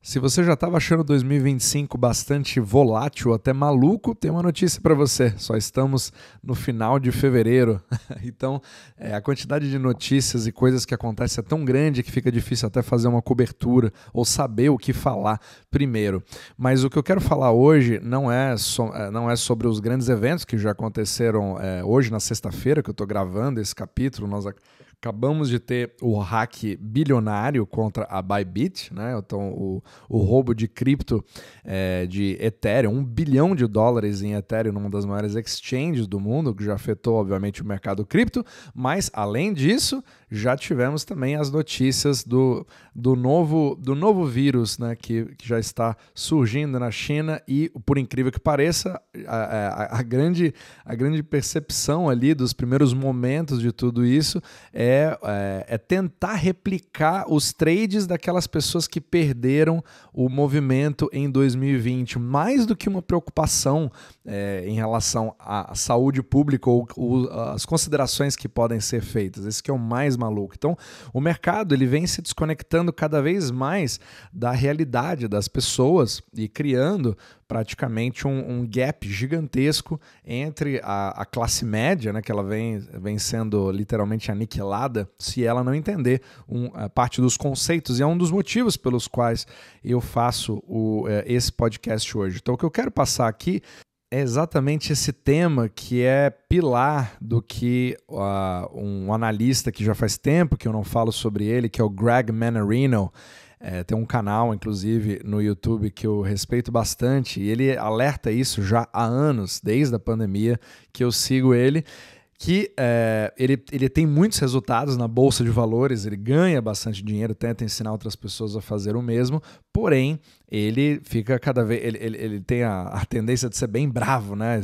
Se você já estava achando 2025 bastante volátil, até maluco, tem uma notícia para você. Só estamos no final de fevereiro. Então, a quantidade de notícias e coisas que acontecem é tão grande que fica difícil até fazer uma cobertura ou saber o que falar primeiro. Mas o que eu quero falar hoje não é sobre os grandes eventos que já aconteceram hoje, na sexta-feira, que eu estou gravando esse capítulo. Nós acabamos de ter o hack bilionário contra a Bybit, né? Então, o roubo de cripto de Ethereum, $1 bilhão em Ethereum, numa das maiores exchanges do mundo, que já afetou, obviamente, o mercado cripto, mas, além disso, já tivemos também as notícias do novo vírus, né, que já está surgindo na China e, por incrível que pareça, a grande percepção ali dos primeiros momentos de tudo isso é tentar replicar os trades daquelas pessoas que perderam o movimento em 2020, mais do que uma preocupação em relação à saúde pública ou as considerações que podem ser feitas. Esse que é o mais maluco. Então, o mercado ele vem se desconectando cada vez mais da realidade das pessoas e criando praticamente um gap gigantesco entre a classe média, né, que ela vem sendo literalmente aniquilada se ela não entender parte dos conceitos, e é um dos motivos pelos quais eu faço esse podcast hoje. Então, o que eu quero passar aqui é exatamente esse tema que é pilar do que um analista que já faz tempo que eu não falo sobre ele, que é o Greg Mannarino. Tem um canal, inclusive, no YouTube que eu respeito bastante, e ele alerta isso já há anos, desde a pandemia, que eu sigo ele, que ele tem muitos resultados na Bolsa de Valores, ele ganha bastante dinheiro, tenta ensinar outras pessoas a fazer o mesmo, porém, ele fica cada vez. Ele tem a tendência de ser bem bravo, né?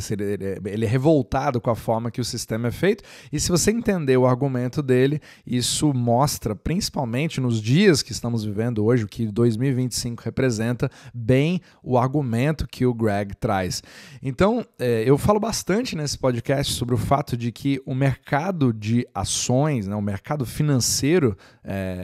Ele é revoltado com a forma que o sistema é feito. E se você entender o argumento dele, isso mostra, principalmente nos dias que estamos vivendo hoje, o que 2025 representa, bem o argumento que o Greg traz. Então, eu falo bastante nesse podcast sobre o fato de que o mercado de ações, né, o mercado financeiro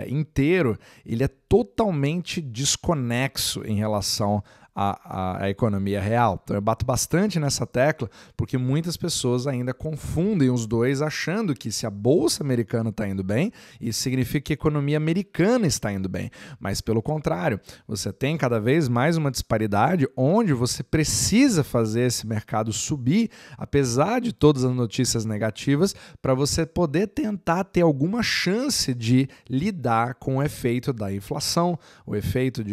inteiro, ele é totalmente desconexo em relação à economia real. Então eu bato bastante nessa tecla porque muitas pessoas ainda confundem os dois, achando que se a Bolsa Americana está indo bem, isso significa que a economia americana está indo bem. Mas pelo contrário, você tem cada vez mais uma disparidade onde você precisa fazer esse mercado subir, apesar de todas as notícias negativas, para você poder tentar ter alguma chance de lidar com o efeito da inflação, o efeito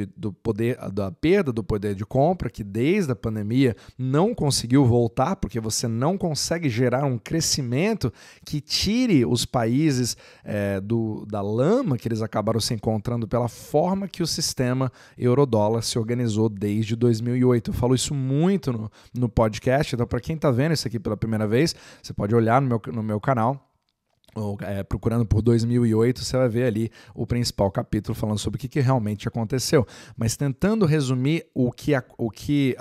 da perda do poder de compra, que desde a pandemia não conseguiu voltar, porque você não consegue gerar um crescimento que tire os países da lama que eles acabaram se encontrando pela forma que o sistema euro-dólar se organizou desde 2008. Eu falo isso muito no podcast, então para quem está vendo isso aqui pela primeira vez, você pode olhar no meu canal, procurando por 2008, você vai ver ali o principal capítulo falando sobre o que realmente aconteceu. Mas tentando resumir o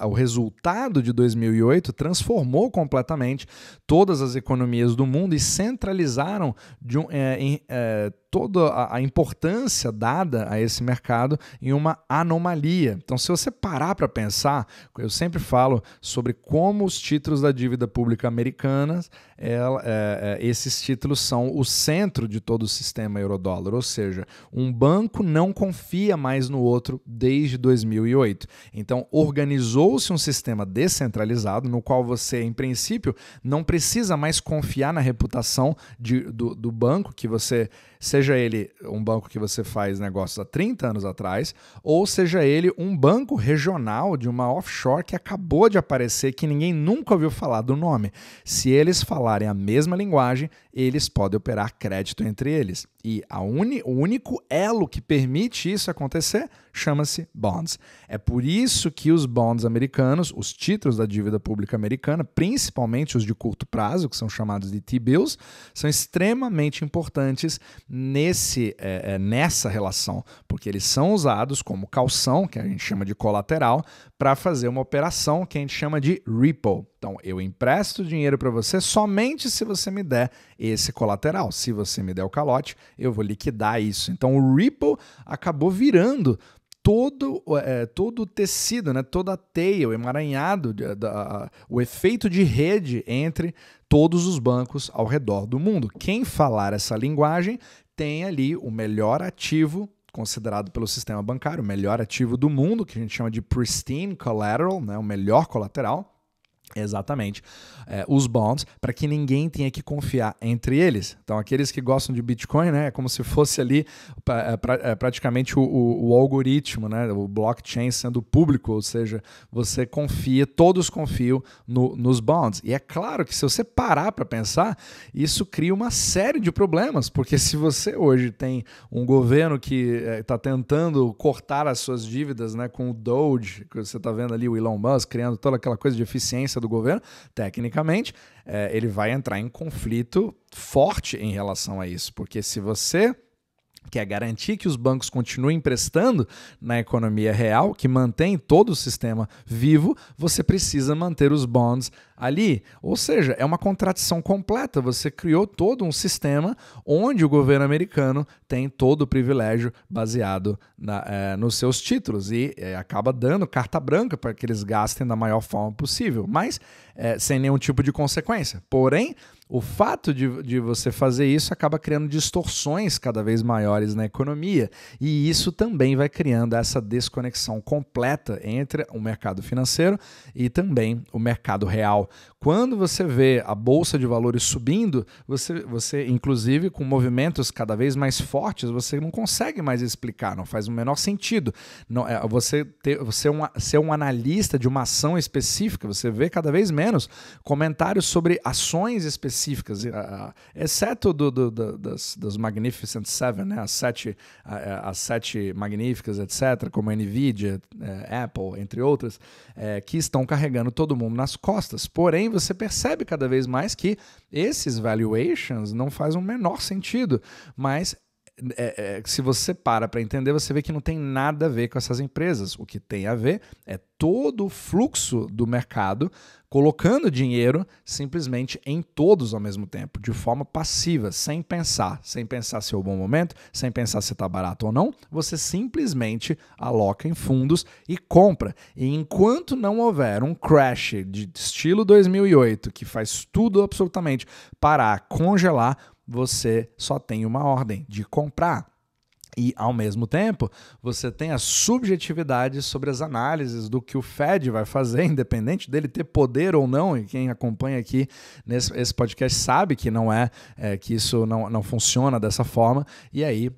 resultado de 2008 transformou completamente todas as economias do mundo e centralizaram toda a importância dada a esse mercado em uma anomalia. Então, se você parar para pensar, eu sempre falo sobre como os títulos da dívida pública americana, esses títulos são o centro de todo o sistema euro-dólar, ou seja, um banco não confia mais no outro desde 2008. Então, organizou-se um sistema descentralizado no qual você, em princípio, não precisa mais confiar na reputação do banco que você, seja ele um banco que você faz negócios há 30 anos atrás, ou seja ele um banco regional de uma offshore que acabou de aparecer, que ninguém nunca ouviu falar do nome. Se eles falarem a mesma linguagem, eles podem operar crédito entre eles. E o único elo que permite isso acontecer chama-se bonds. É por isso que os bonds americanos, os títulos da dívida pública americana, principalmente os de curto prazo, que são chamados de T-bills, são extremamente importantes nessa relação, porque eles são usados como calção, que a gente chama de colateral, para fazer uma operação que a gente chama de repo. Então, eu empresto dinheiro para você somente se você me der esse colateral. Se você me der o calote, eu vou liquidar isso. Então, o repo acabou virando todo o tecido, né, toda a teia, o emaranhado, o efeito de rede entre todos os bancos ao redor do mundo. Quem falar essa linguagem tem ali o melhor ativo considerado pelo sistema bancário, o melhor ativo do mundo, que a gente chama de pristine collateral, né, o melhor colateral. Exatamente, os bonds, para que ninguém tenha que confiar entre eles. Então, aqueles que gostam de Bitcoin, né, é como se fosse ali praticamente o algoritmo, né, o blockchain sendo público, ou seja, você confia, todos confiam nos bonds. E é claro que se você parar para pensar, isso cria uma série de problemas, porque se você hoje tem um governo que está tentando cortar as suas dívidas, né, com o Doge, que você está vendo ali o Elon Musk criando toda aquela coisa de eficiência do governo, tecnicamente, ele vai entrar em conflito forte em relação a isso, porque se você quer garantir que os bancos continuem emprestando na economia real, que mantém todo o sistema vivo, você precisa manter os bonds ali. Ou seja, é uma contradição completa. Você criou todo um sistema onde o governo americano tem todo o privilégio baseado nos seus títulos e acaba dando carta branca para que eles gastem da maior forma possível, mas sem nenhum tipo de consequência. Porém, o fato de você fazer isso acaba criando distorções cada vez maiores na economia, e isso também vai criando essa desconexão completa entre o mercado financeiro e também o mercado real. Quando você vê a bolsa de valores subindo, você inclusive com movimentos cada vez mais fortes, você não consegue mais explicar, não faz o menor sentido. Não, você ser um analista de uma ação específica, você vê cada vez menos comentários sobre ações específicas, exceto das Magnificent Seven, né? as sete magníficas, etc., como a Nvidia, Apple, entre outras, que estão carregando todo mundo nas costas. Porém, você percebe cada vez mais que esses valuations não fazem o menor sentido, mas se você para entender, você vê que não tem nada a ver com essas empresas. O que tem a ver é todo o fluxo do mercado colocando dinheiro simplesmente em todos ao mesmo tempo, de forma passiva, sem pensar se é o bom momento, sem pensar se está barato ou não, você simplesmente aloca em fundos e compra. E enquanto não houver um crash de estilo 2008, que faz tudo absolutamente parar, congelar, você só tem uma ordem de comprar. E, ao mesmo tempo, você tem a subjetividade sobre as análises do que o Fed vai fazer, independente dele ter poder ou não, e quem acompanha aqui nesse podcast sabe que não que isso não funciona dessa forma, e aí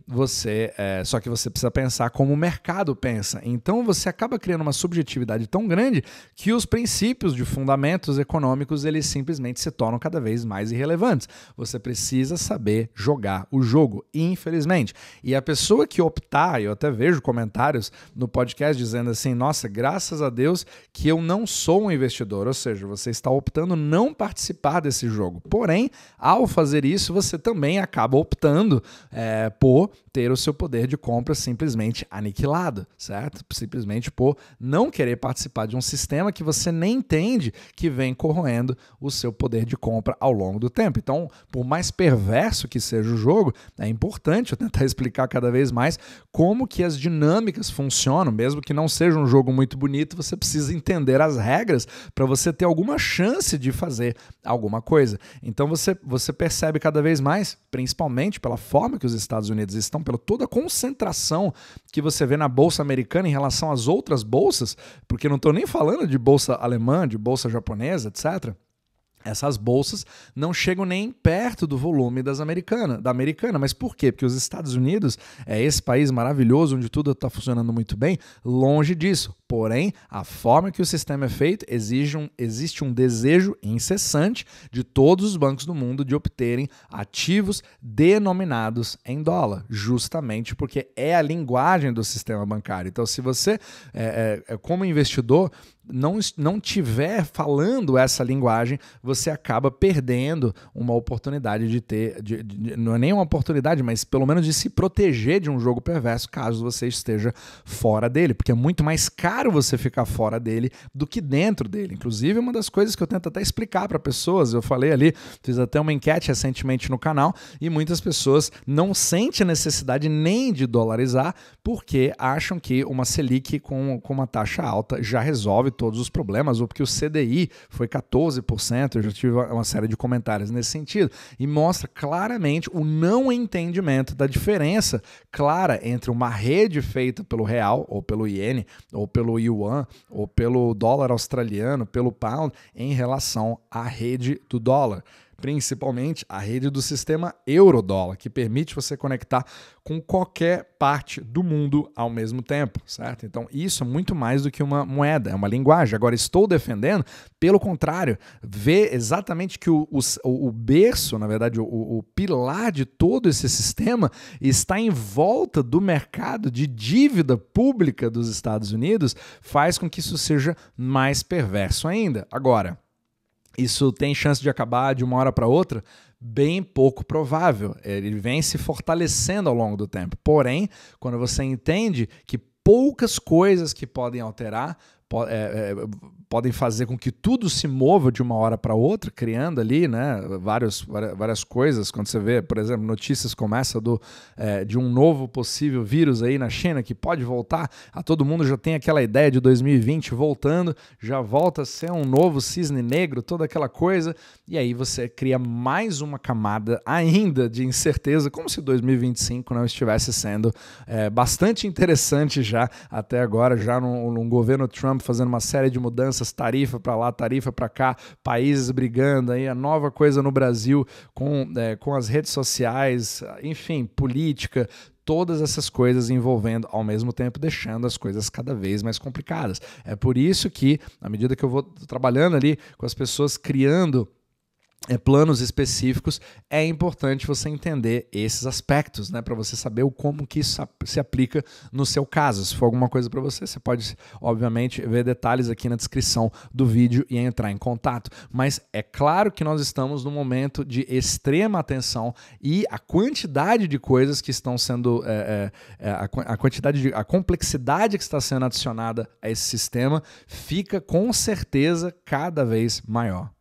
só que você precisa pensar como o mercado pensa. Então você acaba criando uma subjetividade tão grande que os princípios de fundamentos econômicos, eles simplesmente se tornam cada vez mais irrelevantes. Você precisa saber jogar o jogo, infelizmente. E a pessoa que optar, eu até vejo comentários no podcast dizendo assim, nossa, graças a Deus que eu não sou um investidor, ou seja, você está optando não participar desse jogo. Porém, ao fazer isso, você também acaba optando por ter o seu poder de compra simplesmente aniquilado, certo? Simplesmente por não querer participar de um sistema que você nem entende que vem corroendo o seu poder de compra ao longo do tempo. Então, por mais perverso que seja o jogo, é importante eu tentar explicar cada vez mais como que as dinâmicas funcionam, mesmo que não seja um jogo muito bonito, você precisa entender as regras para você ter alguma chance de fazer alguma coisa. Então você percebe cada vez mais, principalmente pela forma que os Estados Unidos estão, pela toda a concentração que você vê na bolsa americana em relação às outras bolsas, porque não estou nem falando de bolsa alemã, de bolsa japonesa, etc., essas bolsas não chegam nem perto do volume da americana. Mas por quê? Porque os Estados Unidos é esse país maravilhoso onde tudo está funcionando muito bem, longe disso. Porém, a forma que o sistema é feito, existe um desejo incessante de todos os bancos do mundo de obterem ativos denominados em dólar, justamente porque é a linguagem do sistema bancário. Então, se você, como investidor, não tiver falando essa linguagem, você acaba perdendo uma oportunidade de ter, não é nem uma oportunidade, mas pelo menos de se proteger de um jogo perverso caso você esteja fora dele, porque é muito mais caro caro você ficar fora dele do que dentro dele. Inclusive, uma das coisas que eu tento até explicar para pessoas, eu falei ali, fiz até uma enquete recentemente no canal, e muitas pessoas não sentem a necessidade nem de dolarizar, porque acham que uma Selic com uma taxa alta já resolve todos os problemas, ou porque o CDI foi 14%, eu já tive uma série de comentários nesse sentido, e mostra claramente o não entendimento da diferença clara entre uma rede feita pelo real, ou pelo iene, ou pelo yuan, ou pelo dólar australiano, pelo pound, em relação à rede do dólar. Principalmente a rede do sistema euro-dólar, que permite você conectar com qualquer parte do mundo ao mesmo tempo, certo? Então isso é muito mais do que uma moeda, é uma linguagem. Agora, estou defendendo, pelo contrário, ver exatamente que o berço, na verdade, o pilar de todo esse sistema está em volta do mercado de dívida pública dos Estados Unidos, faz com que isso seja mais perverso ainda. Agora, isso tem chance de acabar de uma hora para outra? Bem pouco provável. Ele vem se fortalecendo ao longo do tempo. Porém, quando você entende que poucas coisas que podem alterar podem fazer com que tudo se mova de uma hora para outra, criando ali, né, várias coisas. Quando você vê, por exemplo, notícias como essa de um novo possível vírus aí na China que pode voltar, todo mundo já tem aquela ideia de 2020 voltando, já volta a ser um novo cisne negro, toda aquela coisa, e aí você cria mais uma camada ainda de incerteza, como se 2025 não estivesse sendo bastante interessante já até agora, já num governo Trump fazendo uma série de mudanças, tarifa para lá, tarifa para cá, países brigando, aí a nova coisa no Brasil com as redes sociais, enfim, política, todas essas coisas envolvendo ao mesmo tempo, deixando as coisas cada vez mais complicadas. É por isso que, à medida que eu vou trabalhando ali com as pessoas, criando planos específicos, é importante você entender esses aspectos, né, para você saber como que isso se aplica no seu caso. Se for alguma coisa para você, você pode, obviamente, ver detalhes aqui na descrição do vídeo e entrar em contato. Mas é claro que nós estamos num momento de extrema atenção e a quantidade de coisas que estão sendo, a complexidade que está sendo adicionada a esse sistema fica com certeza cada vez maior.